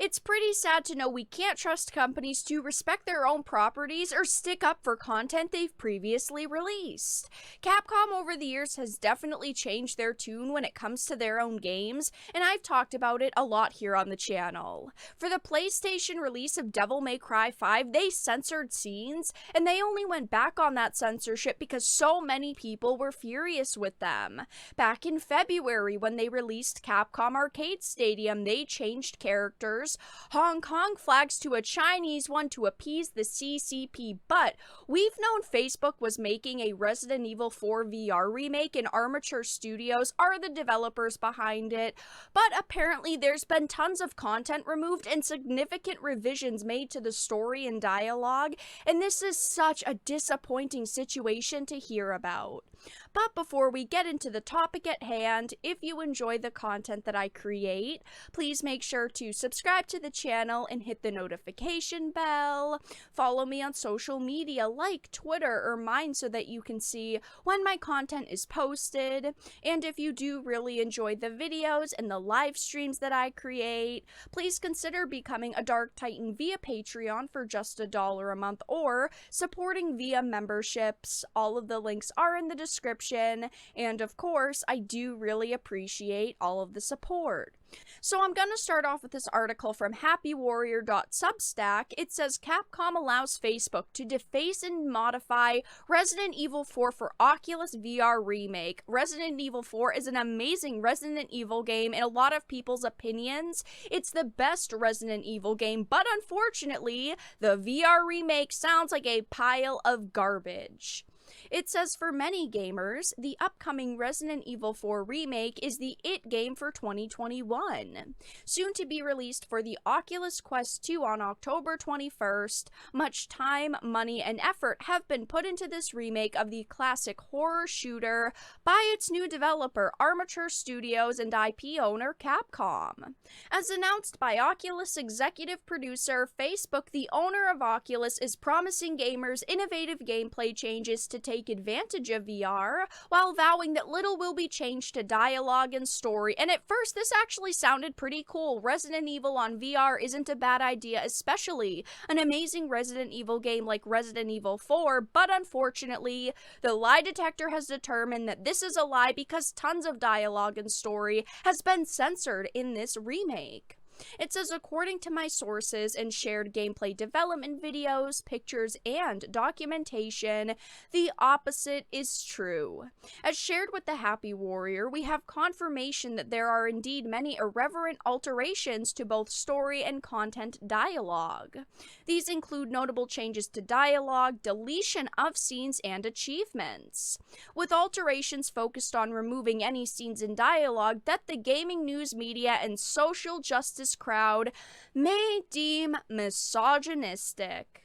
It's pretty sad to know we can't trust companies to respect their own properties or stick up for content they've previously released. Capcom over the years has definitely changed their tune when it comes to their own games, and I've talked about it a lot here on the channel. For the PlayStation release of Devil May Cry 5, they censored scenes, and they only went back on that censorship because so many people were furious with them. Back in February, when they released Capcom Arcade Stadium, they changed characters, Hong Kong flags to a Chinese one to appease the CCP, but we've known Facebook was making a Resident Evil 4 VR remake, and Armature Studios are the developers behind it, but apparently there's been tons of content removed and significant revisions made to the story and dialogue, and this is such a disappointing situation to hear about. But before we get into the topic at hand, if you enjoy the content that I create, please make sure to subscribe to the channel and hit the notification bell. Follow me on social media like Twitter or mine so that you can see when my content is posted. And if you do really enjoy the videos and the live streams that I create, please consider becoming a Dark Titan via Patreon for just $1 a month or supporting via memberships. All of the links are in the description, and of course, I do really appreciate all of the support. So I'm going to start off with this article from happywarrior.substack. It says Capcom allows Facebook to deface and modify Resident Evil 4 for Oculus VR remake. Resident Evil 4 is an amazing Resident Evil game in a lot of people's opinions. It's the best Resident Evil game, but unfortunately, the VR remake sounds like a pile of garbage. It says for many gamers, the upcoming Resident Evil 4 remake is the it game for 2021. Soon to be released for the Oculus Quest 2 on October 21st, much time, money, and effort have been put into this remake of the classic horror shooter by its new developer, Armature Studios, and IP owner, Capcom. As announced by Oculus executive producer, Facebook, the owner of Oculus, is promising gamers innovative gameplay changes to take advantage of VR, while vowing that little will be changed to dialogue and story. And at first, this actually sounded pretty cool. Resident Evil on VR isn't a bad idea, especially an amazing Resident Evil game like Resident Evil 4, but unfortunately, the lie detector has determined that this is a lie because tons of dialogue and story has been censored in this remake. It says, according to my sources and shared gameplay development videos, pictures, and documentation, the opposite is true. As shared with the Happy Warrior, we have confirmation that there are indeed many irreverent alterations to both story and content dialogue. These include notable changes to dialogue, deletion of scenes, and achievements. With alterations focused on removing any scenes in dialogue that the gaming news media and social justice crowd may deem misogynistic.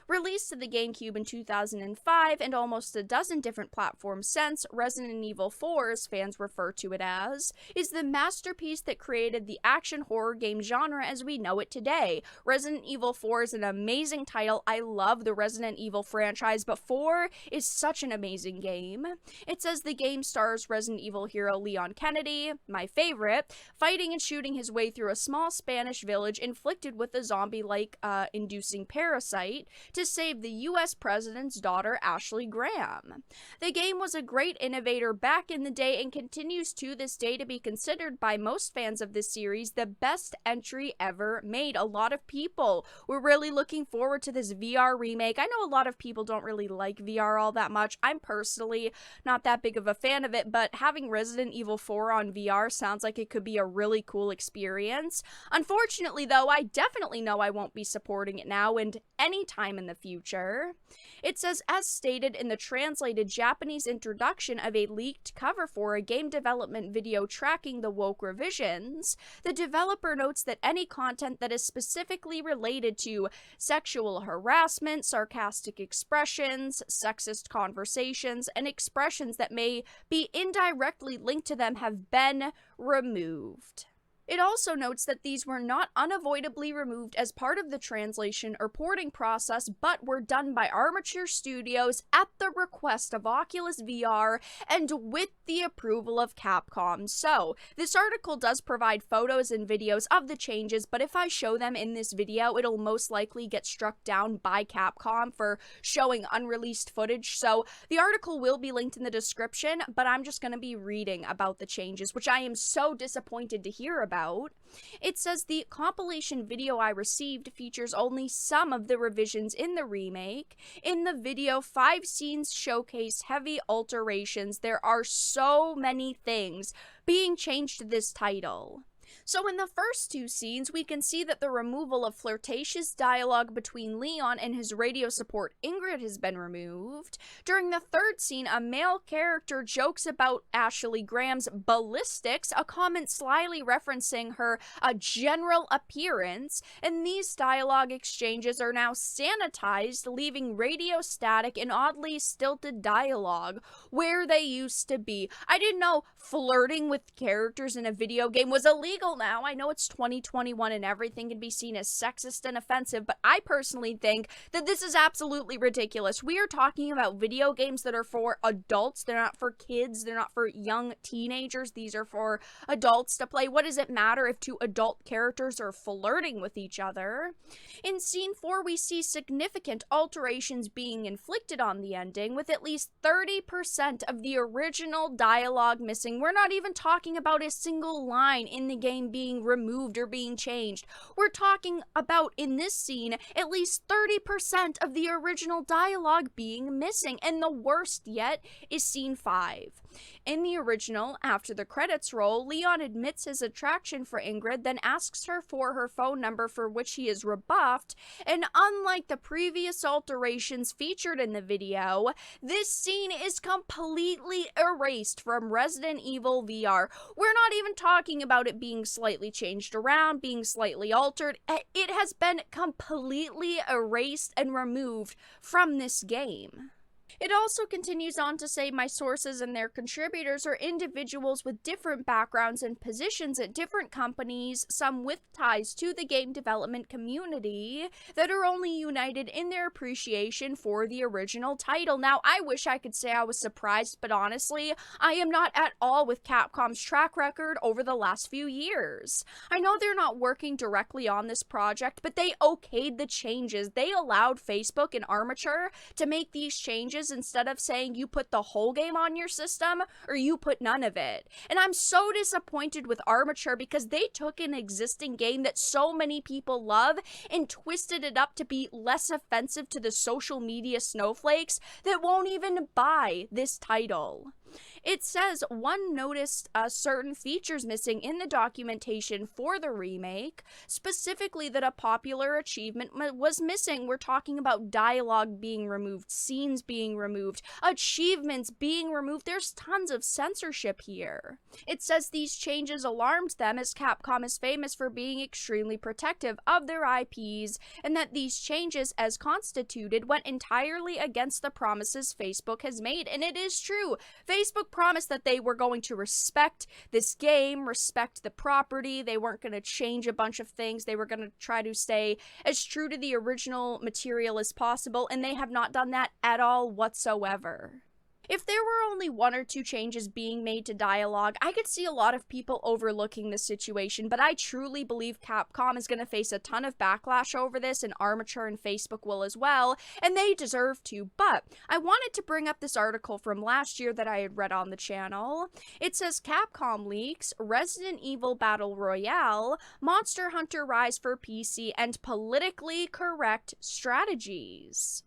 Released to the GameCube in 2005 and almost a dozen different platforms since, Resident Evil 4, as fans refer to it as, is the masterpiece that created the action horror game genre as we know it today. Resident Evil 4 is an amazing title. I love the Resident Evil franchise, but 4 is such an amazing game. It says the game stars Resident Evil hero Leon Kennedy, my favorite, fighting and shooting his way through a small Spanish village inflicted with a zombie-like inducing parasite to save the US president's daughter, Ashley Graham. The game was a great innovator back in the day and continues to this day to be considered by most fans of this series the best entry ever made. A lot of people were really looking forward to this VR remake. I know a lot of people don't really like VR all that much. I'm personally not that big of a fan of it, but having Resident Evil 4 on VR sounds like it could be a really cool experience. Unfortunately, though, I definitely know I won't be supporting it now and anytime in the future. It says, as stated in the translated Japanese introduction of a leaked cover for a game development video tracking the woke revisions, the developer notes that any content that is specifically related to sexual harassment, sarcastic expressions, sexist conversations, and expressions that may be indirectly linked to them have been removed. It also notes that these were not unavoidably removed as part of the translation or porting process, but were done by Armature Studios at the request of Oculus VR and with the approval of Capcom. So, this article does provide photos and videos of the changes, but if I show them in this video, it'll most likely get struck down by Capcom for showing unreleased footage. So, the article will be linked in the description, but I'm just going to be reading about the changes, which I am so disappointed to hear about. It says the compilation video I received features only some of the revisions in the remake. In the video, 5 scenes showcase heavy alterations. There are so many things being changed to this title. So in the first 2 scenes, we can see that the removal of flirtatious dialogue between Leon and his radio support Ingrid has been removed. During the 3rd scene, a male character jokes about Ashley Graham's ballistics, a comment slyly referencing her general appearance, and these dialogue exchanges are now sanitized, leaving radio static and oddly stilted dialogue where they used to be. I didn't know flirting with characters in a video game was illegal now. I know it's 2021 and everything can be seen as sexist and offensive, but I personally think that this is absolutely ridiculous. We are talking about video games that are for adults. They're not for kids. They're not for young teenagers. These are for adults to play. What does it matter if 2 adult characters are flirting with each other? In scene 4, we see significant alterations being inflicted on the ending, with at least 30% of the original dialogue missing. We're not even talking about a single line in the game being removed or being changed. We're talking about, in this scene, at least 30% of the original dialogue being missing. And the worst yet is scene 5. In the original, after the credits roll, Leon admits his attraction for Ingrid, then asks her for her phone number, for which he is rebuffed, and unlike the previous alterations featured in the video, this scene is completely erased from Resident Evil VR. We're not even talking about it being slightly changed around, being slightly altered. It has been completely erased and removed from this game. It also continues on to say, my sources and their contributors are individuals with different backgrounds and positions at different companies, some with ties to the game development community, that are only united in their appreciation for the original title. Now, I wish I could say I was surprised, but honestly, I am not at all with Capcom's track record over the last few years. I know they're not working directly on this project, but they okayed the changes. They allowed Facebook and Armature to make these changes instead of saying you put the whole game on your system or you put none of it. And I'm so disappointed with Armature because they took an existing game that so many people love and twisted it up to be less offensive to the social media snowflakes that won't even buy this title. It says one noticed certain features missing in the documentation for the remake, specifically that a popular achievement was missing. We're talking about dialogue being removed, scenes being removed, achievements being removed. There's tons of censorship here. It says these changes alarmed them as Capcom is famous for being extremely protective of their IPs, and that these changes as constituted went entirely against the promises Facebook has made. And it is true. Facebook promised that they were going to respect this game, respect the property. They weren't going to change a bunch of things. They were going to try to stay as true to the original material as possible, and they have not done that at all whatsoever. If there were only 1 or 2 changes being made to dialogue, I could see a lot of people overlooking this situation, but I truly believe Capcom is going to face a ton of backlash over this, and Armature and Facebook will as well, and they deserve to. But I wanted to bring up this article from last year that I had read on the channel. It says Capcom leaks, Resident Evil Battle Royale, Monster Hunter Rise for PC, and politically correct strategies.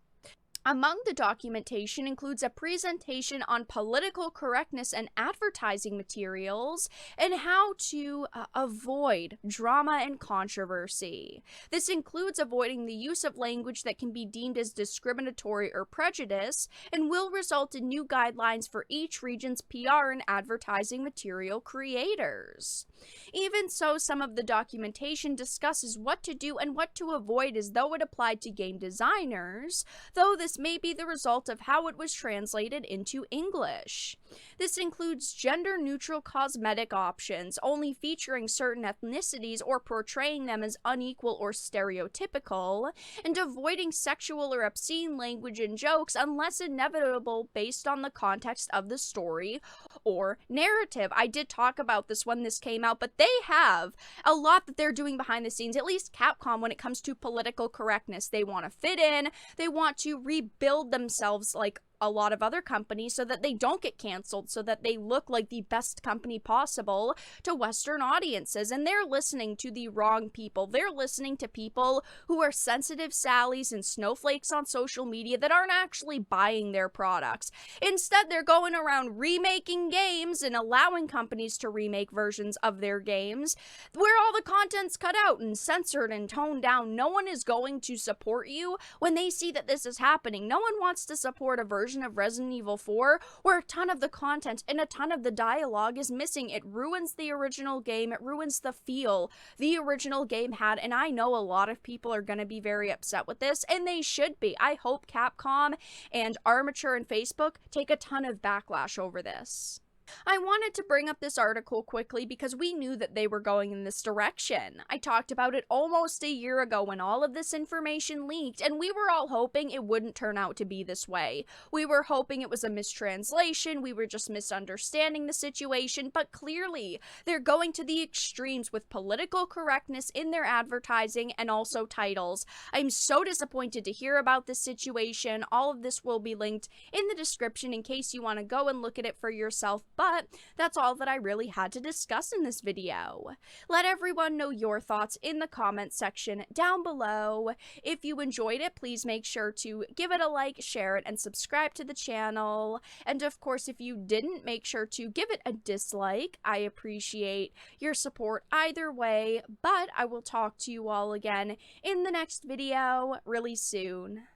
Among the documentation includes a presentation on political correctness and advertising materials and how to avoid drama and controversy. This includes avoiding the use of language that can be deemed as discriminatory or prejudice and will result in new guidelines for each region's PR and advertising material creators. Even so, some of the documentation discusses what to do and what to avoid as though it applied to game designers, though this violence may be the result of how it was translated into English. This includes gender-neutral cosmetic options, only featuring certain ethnicities or portraying them as unequal or stereotypical, and avoiding sexual or obscene language and jokes unless inevitable based on the context of the story or narrative. I did talk about this when this came out, but they have a lot that they're doing behind the scenes, at least Capcom, when it comes to political correctness. They want to fit in, they want to rebuild themselves like a lot of other companies so that they don't get canceled, so that they look like the best company possible to Western audiences. And they're listening to the wrong people. They're listening to people who are sensitive Sallies and snowflakes on social media that aren't actually buying their products. Instead, they're going around remaking games and allowing companies to remake versions of their games where all the content's cut out and censored and toned down. No one is going to support you when they see that this is happening. No one wants to support a version of Resident Evil 4 where a ton of the content and a ton of the dialogue is missing. It ruins the original game. It ruins the feel the original game had, and I know a lot of people are going to be very upset with this, and they should be. I hope Capcom and Armature and Facebook take a ton of backlash over this. I wanted to bring up this article quickly because we knew that they were going in this direction. I talked about it almost a year ago when all of this information leaked, and we were all hoping it wouldn't turn out to be this way. We were hoping it was a mistranslation, we were just misunderstanding the situation, but clearly they're going to the extremes with political correctness in their advertising and also titles. I'm so disappointed to hear about this situation. All of this will be linked in the description in case you want to go and look at it for yourself. But that's all that I really had to discuss in this video. Let everyone know your thoughts in the comments section down below. If you enjoyed it, please make sure to give it a like, share it, and subscribe to the channel. And of course, if you didn't, make sure to give it a dislike. I appreciate your support either way, but I will talk to you all again in the next video really soon.